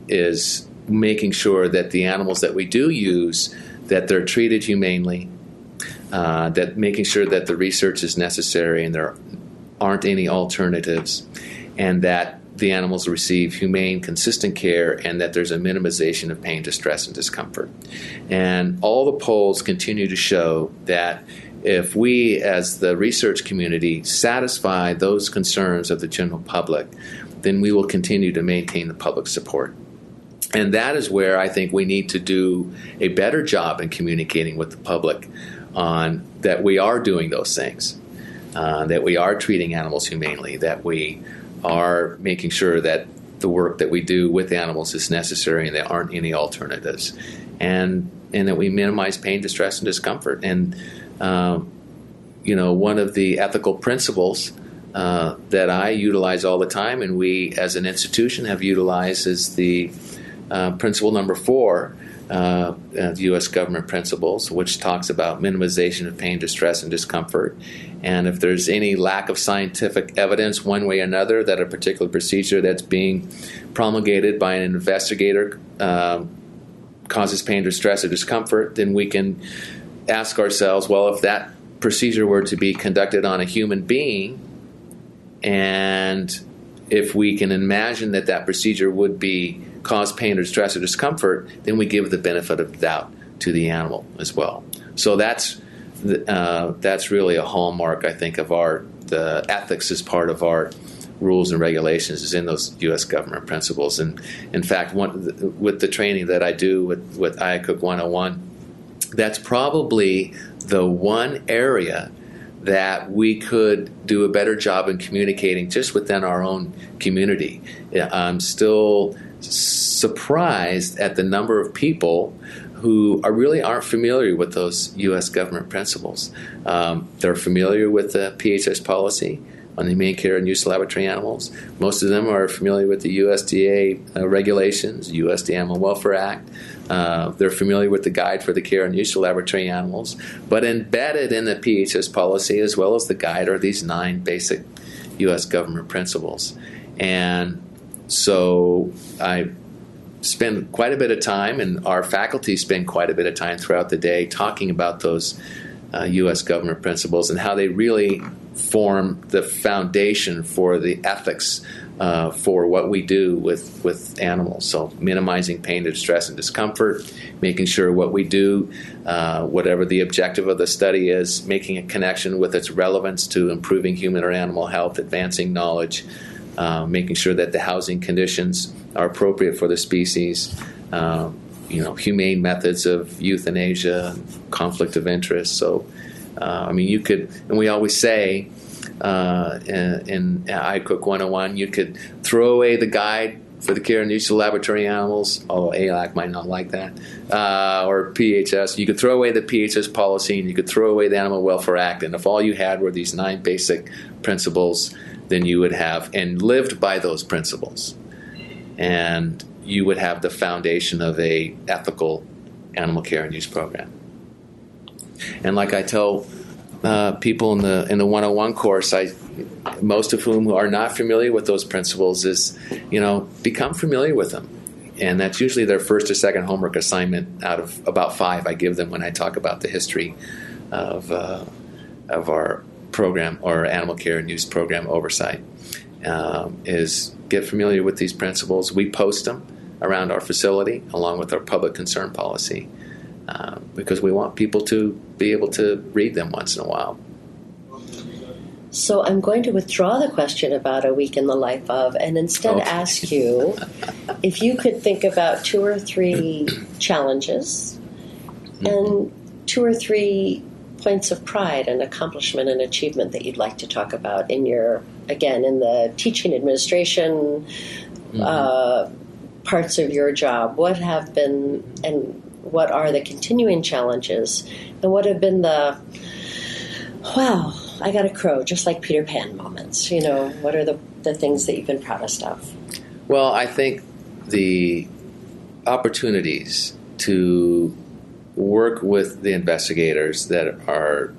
Is making sure that the animals that we do use, that they're treated humanely, that making sure that the research is necessary and there aren't any alternatives, and that the animals receive humane, consistent care, and that there's a minimization of pain, distress, and discomfort. And all the polls continue to show that if we, as the research community, satisfy those concerns of the general public, then we will continue to maintain the public support. And that is where I think we need to do a better job in communicating with the public on that we are doing those things, that we are treating animals humanely, that we are making sure that the work that we do with animals is necessary and there aren't any alternatives, and that we minimize pain, distress, and discomfort. And one of the ethical principles that I utilize all the time, and we as an institution have utilized, is the principle number 4, the U.S. government principles, which talks about minimization of pain, distress, and discomfort. And if there's any lack of scientific evidence one way or another that a particular procedure that's being promulgated by an investigator causes pain, distress, or discomfort, then we can ask ourselves, well, if that procedure were to be conducted on a human being, and if we can imagine that procedure would cause pain or stress or discomfort, then we give the benefit of the doubt to the animal as well. So that's really a hallmark, I think, of the ethics as part of our rules and regulations is in those U.S. government principles. And in fact, with the training that I do with IACUC 101, that's probably the one area that we could do a better job in communicating just within our own community. I'm still surprised at the number of people who really aren't familiar with those U.S. government principles. They're familiar with the PHS policy on the humane care and use of laboratory animals. Most of them are familiar with the USDA regulations, USDA Animal Welfare Act. They're familiar with the Guide for the Care and Use of Laboratory Animals. But embedded in the PHS policy as well as the guide are these 9 basic U.S. government principles. And so I spend quite a bit of time, and our faculty spend quite a bit of time throughout the day talking about those U.S. government principles and how they really form the foundation for the ethics for what we do with animals. So minimizing pain, distress, and discomfort, making sure what we do, whatever the objective of the study is, making a connection with its relevance to improving human or animal health, advancing knowledge, making sure that the housing conditions are appropriate for the species, humane methods of euthanasia, conflict of interest. So, you could, and we always say in IACUC 101, you could throw away the guide for the care and use of laboratory animals, although ALAC might not like that, or PHS. You could throw away the PHS policy, and you could throw away the Animal Welfare Act, and if all you had were these 9 basic principles, then you would have, and lived by those principles, and you would have the foundation of a ethical animal care and use program. And like I tell people in the 101 course, most of whom are not familiar with those principles, is become familiar with them, and that's usually their first or second homework assignment out of about 5 I give them when I talk about the history of our program, or animal care and use program oversight, is get familiar with these principles. We post them around our facility along with our public concern policy, because we want people to be able to read them once in a while. So I'm going to withdraw the question about a week in the life of, and instead ask you if you could think about 2 or 3 challenges and 2 or 3 points of pride and accomplishment and achievement that you'd like to talk about in the teaching administration parts of your job. What have been, and what are the continuing challenges, and what have been the, wow, I got a crow, just like Peter Pan moments? What are the things that you've been proudest of? Well, I think the opportunities to work with the investigators that are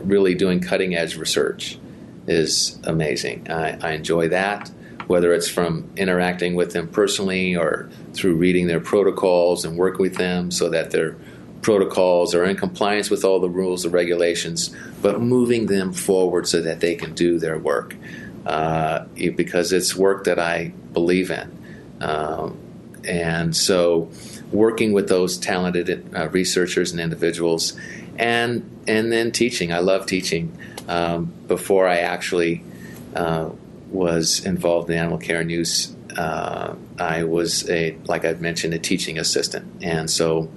really doing cutting-edge research is amazing. I enjoy that, whether it's from interacting with them personally or through reading their protocols and work with them so that their protocols are in compliance with all the rules and regulations, but moving them forward so that they can do their work, because it's work that I believe in. And so working with those talented researchers and individuals, and then teaching. I love teaching. Before I actually was involved in animal care and use, I was, like I've mentioned, a teaching assistant. And so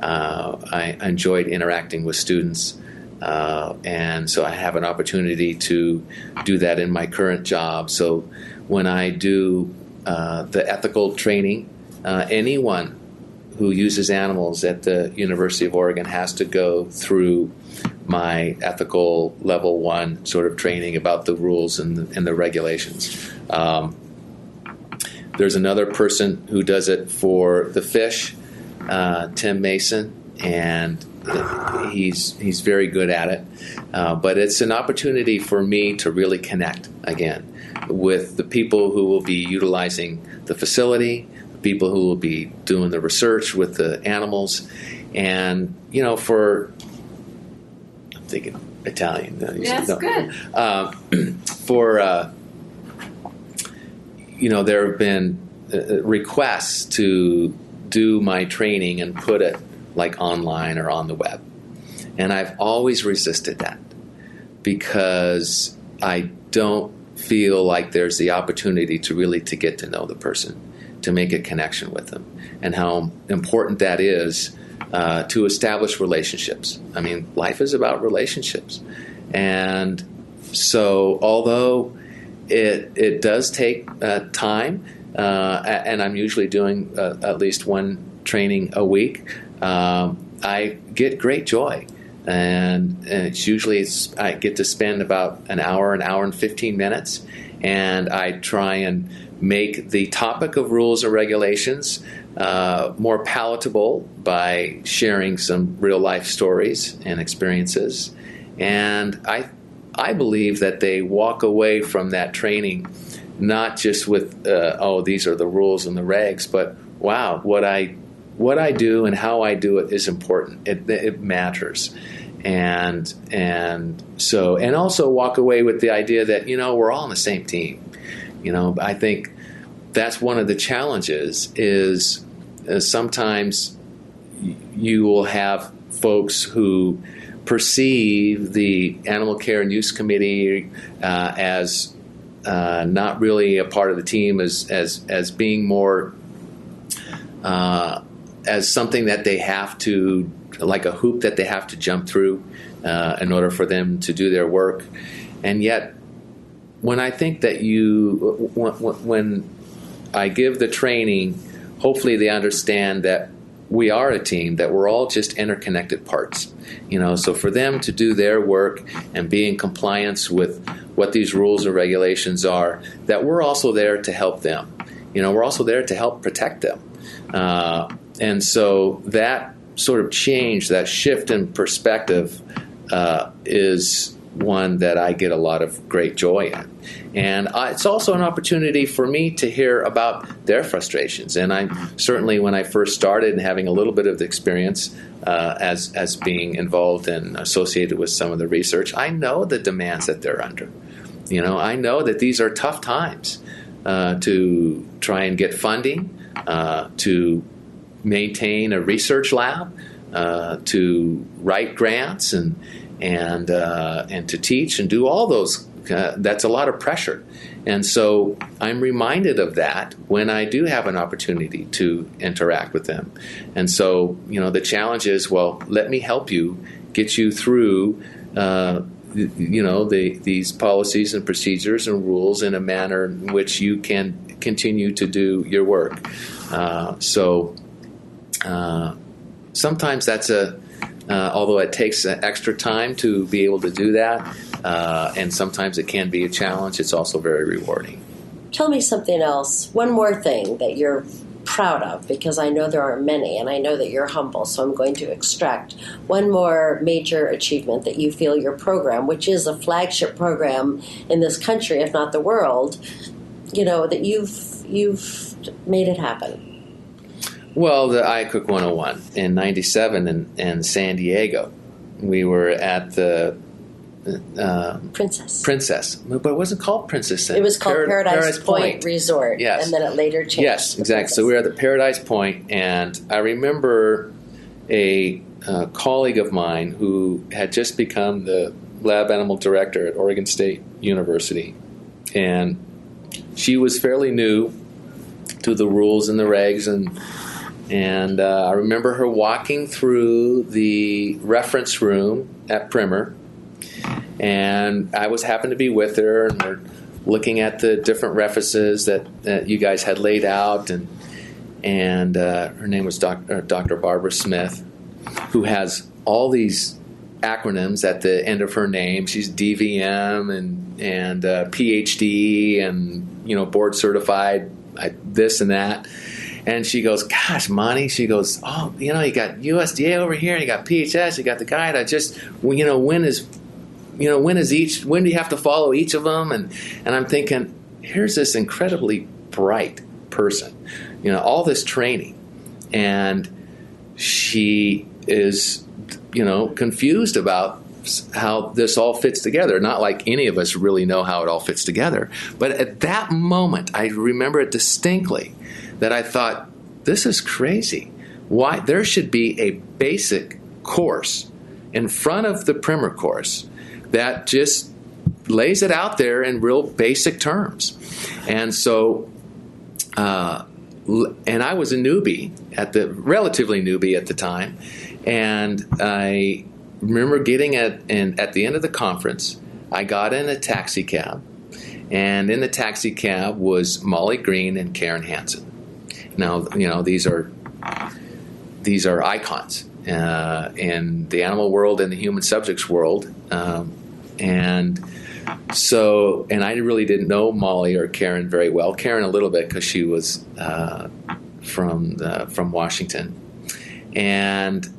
I enjoyed interacting with students. And so I have an opportunity to do that in my current job. So when I do the ethical training, anyone who uses animals at the University of Oregon has to go through my ethical level 1 sort of training about the rules and the regulations. There's another person who does it for the fish, Tim Mason, and he's very good at it. But it's an opportunity for me to really connect again with the people who will be utilizing the facility, the people who will be doing the research with the animals, and I'm thinking Italian. Yes, no. Good. There have been requests to do my training and put it like online or on the web. And I've always resisted that because I don't feel like there's the opportunity to really to get to know the person, to make a connection with them, and how important that is to establish relationships. I mean, life is about relationships. And so although it does take time, and I'm usually doing at least one training a week, I get great joy. And it's usually I get to spend about an hour and 15 minutes, and I try and make the topic of rules and regulations more palatable by sharing some real life stories and experiences. And I believe that they walk away from that training not just with these are the rules and the regs, but wow, what I do and how I do it is important. It matters. And also walk away with the idea that, we're all on the same team. I think that's one of the challenges is sometimes you will have folks who perceive the Animal Care and Use Committee as not really a part of the team, as being more as something that they have to, like a hoop that they have to jump through in order for them to do their work. And yet, when I think that when I give the training, hopefully they understand that we are a team, that we're all just interconnected parts. So for them to do their work and be in compliance with what these rules and regulations are, that we're also there to help them. We're also there to help protect them. And so that sort of change, that shift in perspective is one that I get a lot of great joy in. And it's also an opportunity for me to hear about their frustrations. And I certainly, when I first started and having a little bit of the experience as being involved and associated with some of the research, I know the demands that they're under. I know that these are tough times to try and get funding, to maintain a research lab, to write grants and to teach and do all those. That's a lot of pressure. And so I'm reminded of that when I do have an opportunity to interact with them. And so, the challenge is, well, let me help you, get you through, these policies and procedures and rules in a manner in which you can continue to do your work. Sometimes that's although it takes extra time to be able to do that, and sometimes it can be a challenge, it's also very rewarding. Tell me something else, one more thing that you're proud of, because I know there are many, and I know that you're humble, so I'm going to extract one more major achievement that you feel your program, which is a flagship program in this country, if not the world, that you've made it happen. Well, the IACUC 101 in '97 in San Diego, we were at the Princess, but it wasn't called Princess then. It was called Paradise Point Resort, yes. And then it later changed. Yes, exactly. So we were at the Paradise Point, and I remember a colleague of mine who had just become the lab animal director at Oregon State University, and she was fairly new to the rules and the regs, and I remember her walking through the reference room at Primer, and I happened to be with her, and we're looking at the different references that you guys had laid out, and her name was Dr. Barbara Smith, who has all these acronyms at the end of her name. She's DVM and PhD and board certified, this and that. And she goes, gosh, Monty, she goes, oh, you got USDA over here, you got PHS, you got the guide. When do you have to follow each of them? And I'm thinking, here's this incredibly bright person, all this training. And she is, confused about how this all fits together. Not like any of us really know how it all fits together. But at that moment, I remember it distinctly, that I thought, this is crazy. Why? There should be a basic course in front of the Primer course that just lays it out there in real basic terms. And so, and I was a newbie, relatively newbie at the time, and I remember getting at the end of the conference, I got in a taxi cab, and in the taxi cab was Molly Green and Karen Hansen. Now, these are icons in the animal world and the human subjects world, and I really didn't know Molly or Karen very well. Karen a little bit because she was from Washington, and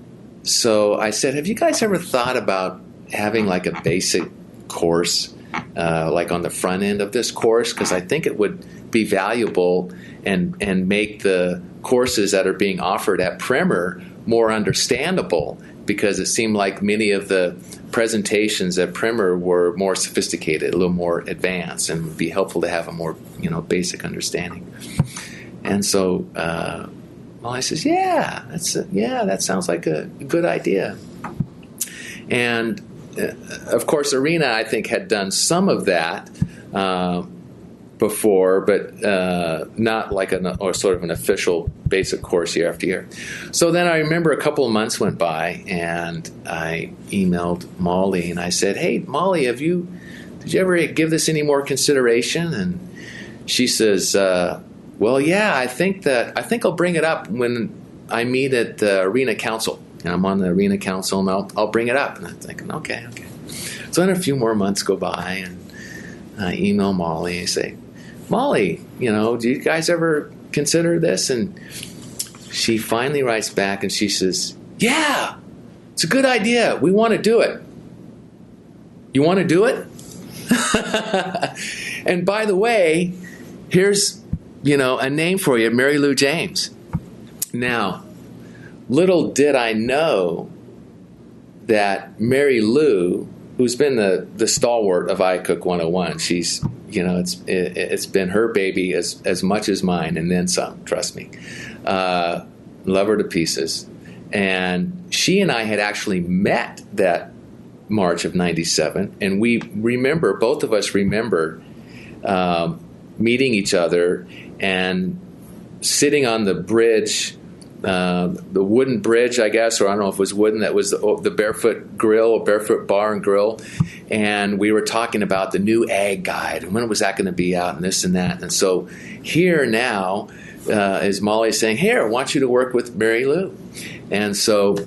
so I said, "Have you guys ever thought about having like a basic course, like on the front end of this course? Because I think it would be valuable and make the courses that are being offered at Primer more understandable, because it seemed like many of the presentations at Primer were more sophisticated, a little more advanced, and would be helpful to have a more basic understanding." And so Molly says, "Yeah, that sounds like a good idea." And of course, Arena, I think, had done some of that. before, but not like or sort of an official basic course year after year. So then I remember a couple of months went by, and I emailed Molly, and I said, "Hey, Molly, did you ever give this any more consideration?" And she says, "Well, yeah, I think I'll bring it up when I meet at the arena council, and I'm on the arena council, and I'll bring it up." And I'm thinking, okay. So then a few more months go by, and I email Molly and say, "Molly, do you guys ever consider this?" And she finally writes back, and she says, "Yeah, it's a good idea. We want to do it. You want to do it?" And by the way, here's a name for you, Mary Lou James. Now, little did I know that Mary Lou, who's been the stalwart of IACUC 101, she's it's been her baby as much as mine, and then some. Trust me, love her to pieces. And she and I had actually met that March of '97, and both of us remember meeting each other and sitting on the bridge, the wooden bridge, I guess, or I don't know if it was wooden, that was the barefoot bar and grill. And we were talking about the new ag guide and when was that going to be out and this and that. And so here now is Molly saying, "Here, I want you to work with Mary Lou." And so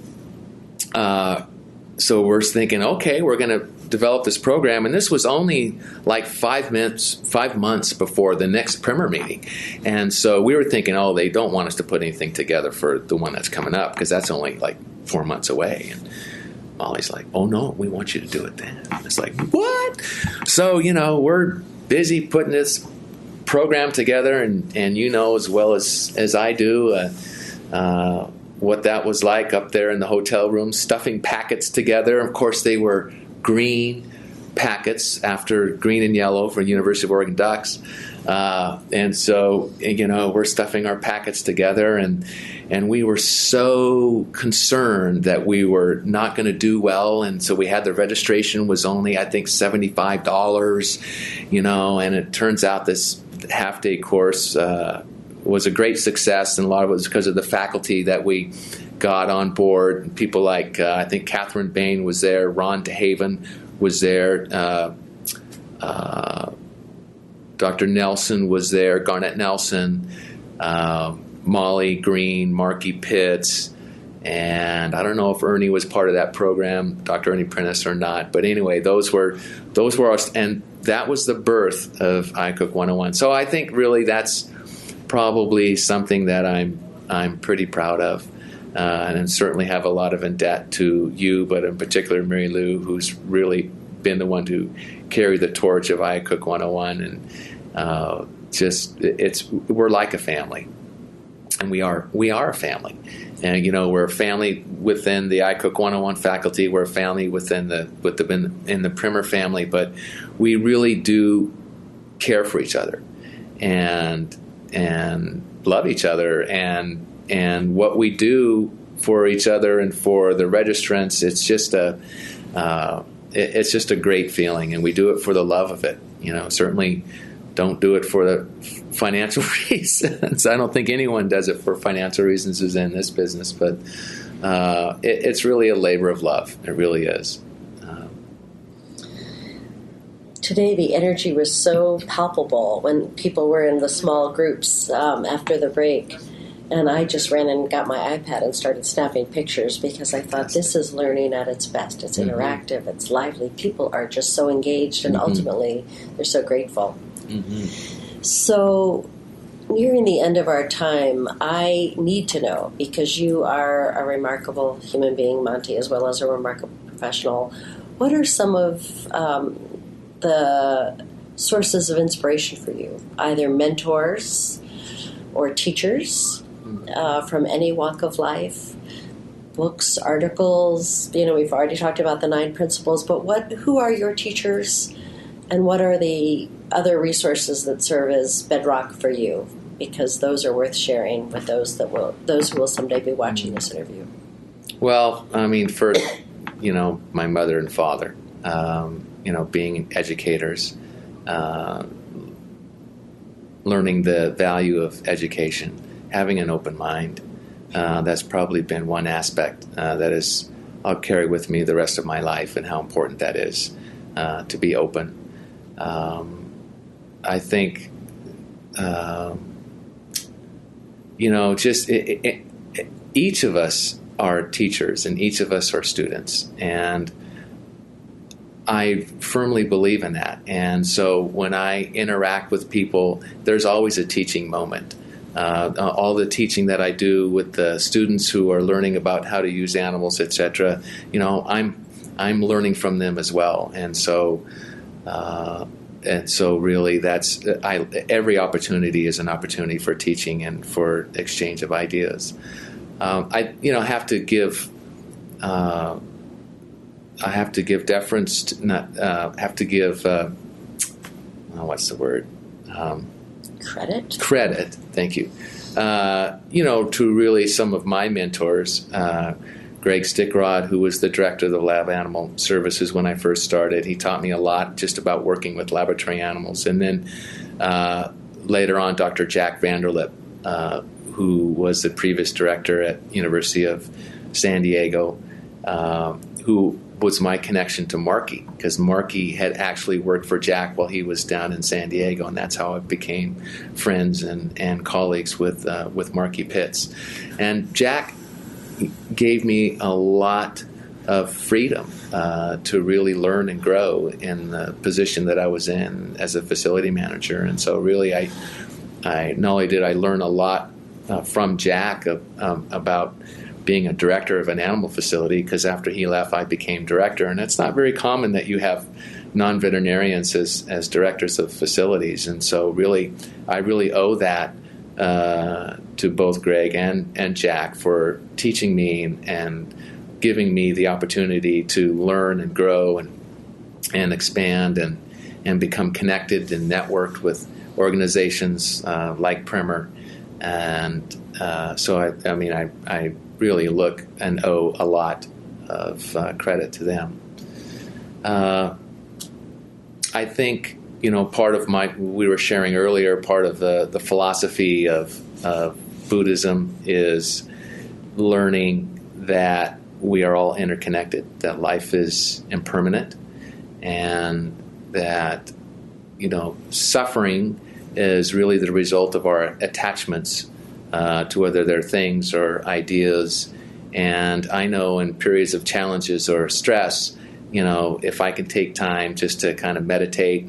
we're thinking, okay, we're going to develop this program. And this was only like 5 months before the next primer meeting. And so we were thinking, oh, they don't want us to put anything together for the one that's coming up because that's only like 4 months away. And Molly's like, "Oh, no, we want you to do it then." It's like, what? So, we're busy putting this program together. And as well as I do, what that was like up there in the hotel room, stuffing packets together. Of course, they were green packets after green and yellow for University of Oregon Ducks. And so, we're stuffing our packets together, and we were so concerned that we were not going to do well. And so we had the registration was only, I think, $75, and it turns out this half-day course was a great success, and a lot of it was because of the faculty that we got on board. People like, I think Catherine Bain was there, Ron DeHaven was there, Dr. Nelson was there, Garnett Nelson, Molly Green, Marky Pitts, and I don't know if Ernie was part of that program, Dr. Ernie Prentice, or not. But anyway, those were us, and that was the birth of IACUC 101. So I think really that's probably something that I'm pretty proud of, and certainly have a lot of in debt to you, but in particular Mary Lou, who's really been the one to carry the torch of IACUC 101, and we're like a family, and we are a family, and we're a family within the IACUC 101 faculty. We're a family within the Primer family, but we really do care for each other, and love each other, and what we do for each other and for the registrants, it's just a great feeling, and we do it for the love of it. Certainly don't do it for the financial reasons. I don't think anyone does it for financial reasons who's in this business, but it's really a labor of love. It really is. Today, the energy was so palpable when people were in the small groups after the break. And I just ran and got my iPad and started snapping pictures because I thought this is learning at its best. It's interactive, it's lively. People are just so engaged, and ultimately they're so grateful. So nearing the end of our time, I need to know, because you are a remarkable human being, Monte, as well as a remarkable professional, what are some of the sources of inspiration for you? Either mentors or teachers from any walk of life, books, articles. We've already talked about the 9 principles, but who are your teachers, and what are the other resources that serve as bedrock for you? Because those are worth sharing with those who will someday be watching this interview. Well, first, my mother and father, being educators, learning the value of education, having an open mind. That's probably been one aspect I'll carry with me the rest of my life, and how important that is, to be open. I think, each of us are teachers and each of us are students, and I firmly believe in that. And so when I interact with people, there's always a teaching moment. All the teaching that I do with the students who are learning about how to use animals, etc., I'm learning from them as well. And so really, every opportunity is an opportunity for teaching and for exchange of ideas. I have to give deference. What's the word? Credit. Credit. Thank you. To really some of my mentors, Greg Stickrod, who was the director of the Lab Animal Services when I first started. He taught me a lot just about working with laboratory animals. And then later on, Dr. Jack Vanderlip, who was the previous director at University of San Diego, who was my connection to Markey, because Markey had actually worked for Jack while he was down in San Diego, and that's how I became friends and colleagues with Markey Pitts. And Jack gave me a lot of freedom to really learn and grow in the position that I was in as a facility manager. And so really I not only did I learn a lot from Jack about being a director of an animal facility, because after he left I became director, and it's not very common that you have non-veterinarians as directors of facilities. And so I really owe that to both Greg and Jack for teaching me and giving me the opportunity to learn and grow and expand and become connected and networked with organizations like Primer. And so I really look and owe a lot of credit to them. I think part of we were sharing earlier, part of the philosophy of Buddhism is learning that we are all interconnected, that life is impermanent, and that suffering is really the result of our attachments to whether they're things or ideas. And I know in periods of challenges or stress, if I can take time just to kind of meditate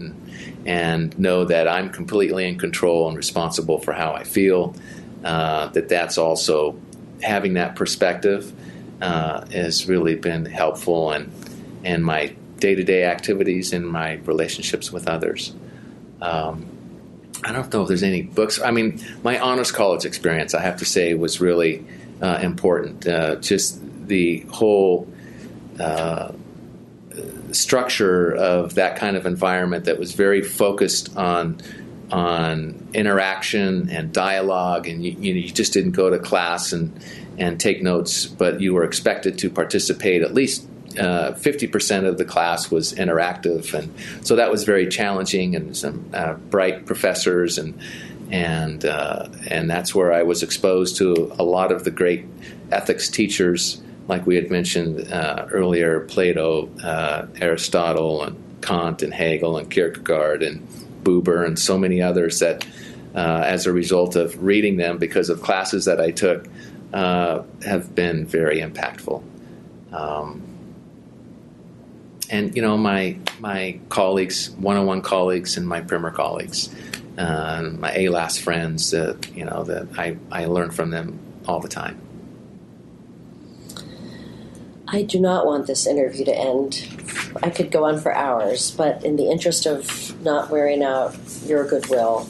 and know that I'm completely in control and responsible for how I feel, that's also having that perspective has really been helpful in my day-to-day activities and my relationships with others. I don't know if there's any books. I mean, my honors college experience, I have to say, was really important. Just the whole structure of that kind of environment that was very focused on interaction and dialogue, and you just didn't go to class and take notes, but you were expected to participate. At least 50% of the class was interactive, and so that was very challenging. And some bright professors, and that's where I was exposed to a lot of the great ethics teachers, like we had mentioned earlier: Plato, Aristotle, and Kant, and Hegel, and Kierkegaard, and Buber, and so many others that, as a result of reading them because of classes that I took, have been very impactful. And my colleagues, one-on-one colleagues, and my Primer colleagues, my ALAS friends, that I learn from them all the time. I do not want this interview to end. I could go on for hours, but in the interest of not wearing out your goodwill,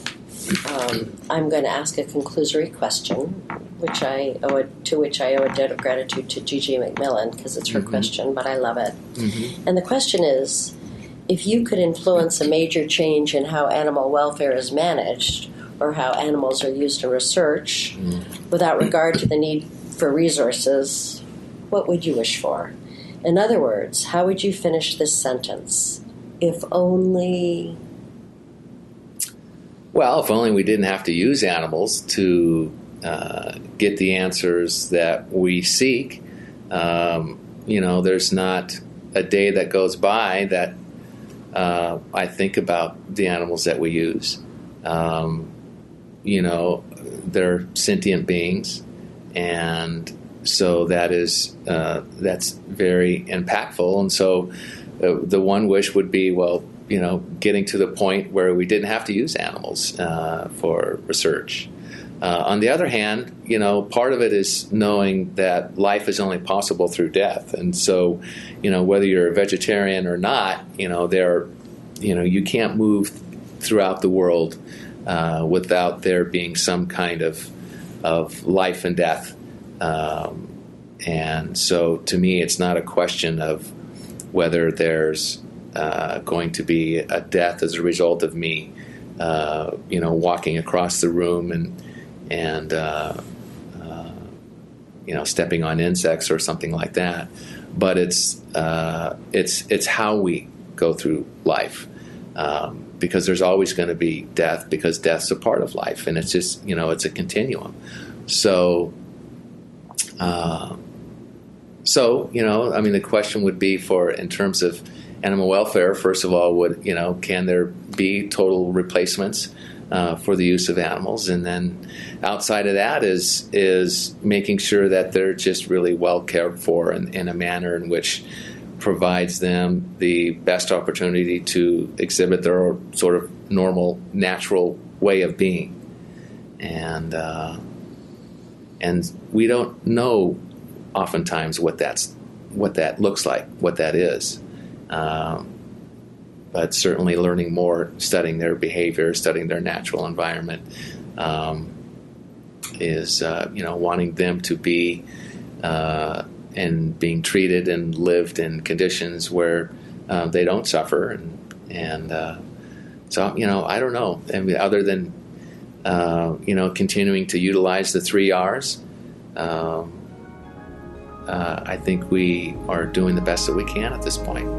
I'm going to ask a conclusory question, to which I owe a debt of gratitude to Gigi McMillan, because it's her question, but I love it. Mm-hmm. And the question is, if you could influence a major change in how animal welfare is managed, or how animals are used in research, without regard to the need for resources, what would you wish for? In other words, how would you finish this sentence? If only... Well, if only we didn't have to use animals to get the answers that we seek. There's not a day that goes by that I think about the animals that we use. They're sentient beings, and so that's very impactful. And so the one wish would be, getting to the point where we didn't have to use animals for research. On the other hand, part of it is knowing that life is only possible through death. And so, whether you're a vegetarian or not, you can't move throughout the world without there being some kind of life and death. And so to me, it's not a question of whether there's going to be a death as a result of me, walking across the room and stepping on insects or something like that. But it's how we go through life, because there's always going to be death, because death's a part of life, and it's just it's a continuum. So the question would be, in terms of animal welfare, first of all, can there be total replacements for the use of animals? And then outside of that is making sure that they're just really well cared for in a manner in which provides them the best opportunity to exhibit their sort of normal, natural way of being. And we don't know oftentimes what that looks like, what that is. But certainly learning more, studying their behavior, studying their natural environment, is wanting them to be and being treated and lived in conditions where they don't suffer. So I don't know. I mean, other than continuing to utilize the 3 R's, I think we are doing the best that we can at this point.